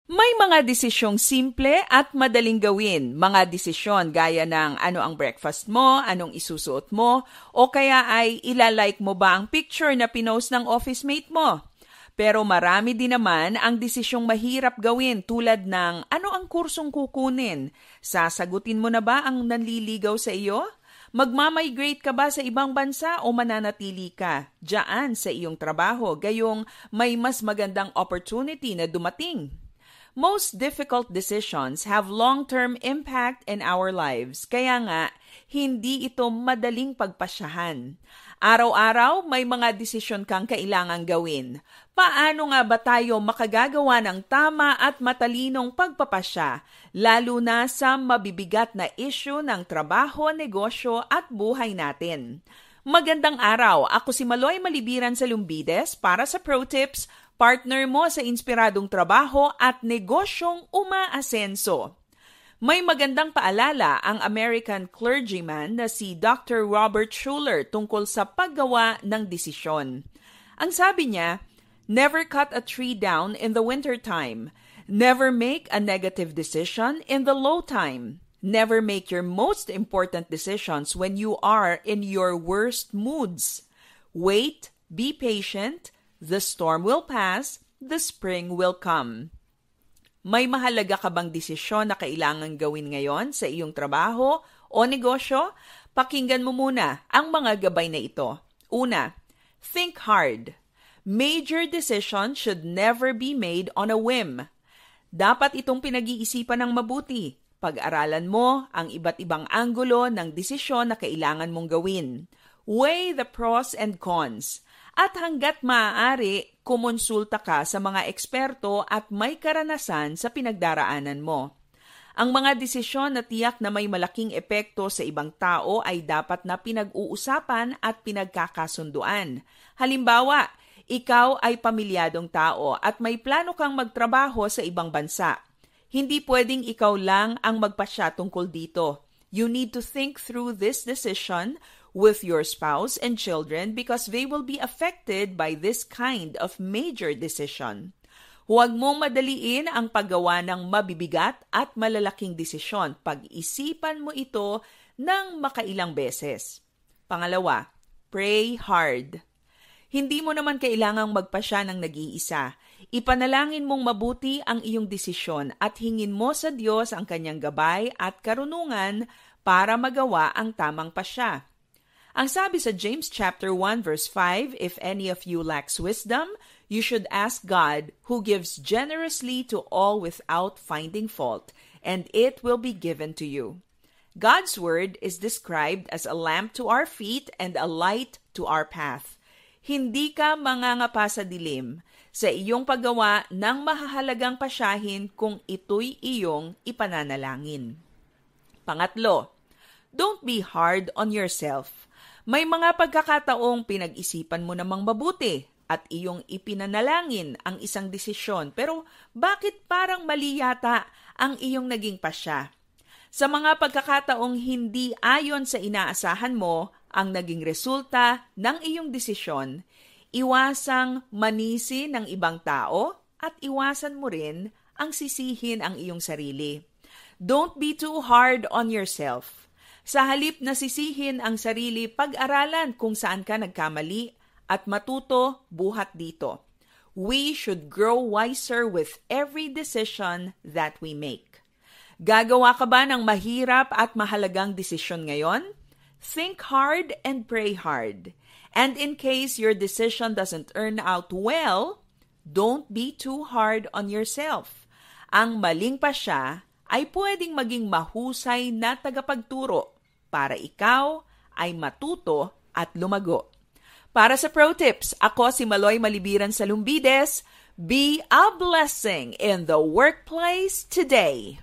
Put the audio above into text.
May mga desisyong simple at madaling gawin. Mga desisyon gaya ng ano ang breakfast mo, anong isusuot mo, o kaya ay ilalike mo ba ang picture na pinost ng office mate mo. Pero marami din naman ang desisyong mahirap gawin tulad ng ano ang kursong kukunin. Sasagutin mo na ba ang nanliligaw sa iyo? Magmamigrate ka ba sa ibang bansa o mananatili ka diyan sa iyong trabaho gayong may mas magandang opportunity na dumating? Most difficult decisions have long-term impact in our lives, kaya nga, hindi ito madaling pagpasyahan. Araw-araw, may mga desisyon kang kailangang gawin. Paano nga ba tayo makagagawa ng tama at matalinong pagpapasya, lalo na sa mabibigat na issue ng trabaho, negosyo at buhay natin? Magandang araw, ako si Maloy Malibiran sa Lumbides para sa Pro Tips, partner mo sa inspiradong trabaho at negosyong umaasenso. May magandang paalala ang American clergyman na si Dr. Robert Schuller tungkol sa paggawa ng desisyon. Ang sabi niya, never cut a tree down in the winter time. Never make a negative decision in the low time. Never make your most important decisions when you are in your worst moods. Wait, be patient. The storm will pass, the spring will come. May mahalaga ka bang desisyon na kailangan gawin ngayon sa iyong trabaho o negosyo? Pakinggan mo muna ang mga gabay na ito. Una, think hard. Major decisions should never be made on a whim. Dapat itong pinag-iisipan ng mabuti. Pag-aralan mo ang iba't ibang anggulo ng desisyon na kailangan mong gawin. Weigh the pros and cons. At hanggat maaari, kumonsulta ka sa mga eksperto at may karanasan sa pinagdaraanan mo. Ang mga desisyon na tiyak na may malaking epekto sa ibang tao ay dapat na pinag-uusapan at pinagkakasunduan. Halimbawa, ikaw ay pamilyadong tao at may plano kang magtrabaho sa ibang bansa. Hindi pwedeng ikaw lang ang magpasya tungkol dito. You need to think through this decision with your spouse and children because they will be affected by this kind of major decision. Huwag mong madaliin ang paggawa ng mabibigat at malalaking desisyon. Pag-isipan mo ito ng makailang beses. Pangalawa, pray hard. Hindi mo naman kailangang magpasya ng nag-iisa. Ipanalangin mong mabuti ang iyong desisyon at hingin mo sa Diyos ang kanyang gabay at karunungan para magawa ang tamang pasya. Ang sabi sa James chapter 1 verse 5, if any of you lacks wisdom, you should ask God, who gives generously to all without finding fault, and it will be given to you. God's word is described as a lamp to our feet and a light to our path. Hindi ka mangangapa sa dilim sa iyong paggawa ng mahahalagang pasyahin kung ito'y iyong ipananalangin. Pangatlo, don't be hard on yourself. May mga pagkakataong pinag-isipan mo namang mabuti at iyong ipinanalangin ang isang desisyon pero bakit parang mali yata ang iyong naging pasya? Sa mga pagkakataong hindi ayon sa inaasahan mo ang naging resulta ng iyong desisyon, iwasang manisi ng ibang tao at iwasan mo rin ang sisihin ang iyong sarili. Don't be too hard on yourself. Sa halip na sisihin ang sarili, pag-aralan kung saan ka nagkamali at matuto buhat dito. We should grow wiser with every decision that we make. Gagawa ka ba ng mahirap at mahalagang desisyon ngayon? Think hard and pray hard. And in case your decision doesn't turn out well, don't be too hard on yourself. Ang maling pasya ay pwedeng maging mahusay na tagapagturo para ikaw ay matuto at lumago. Para sa Pro Tips, ako si Maloy Malibiran sa Lumbides. Be a blessing in the workplace today.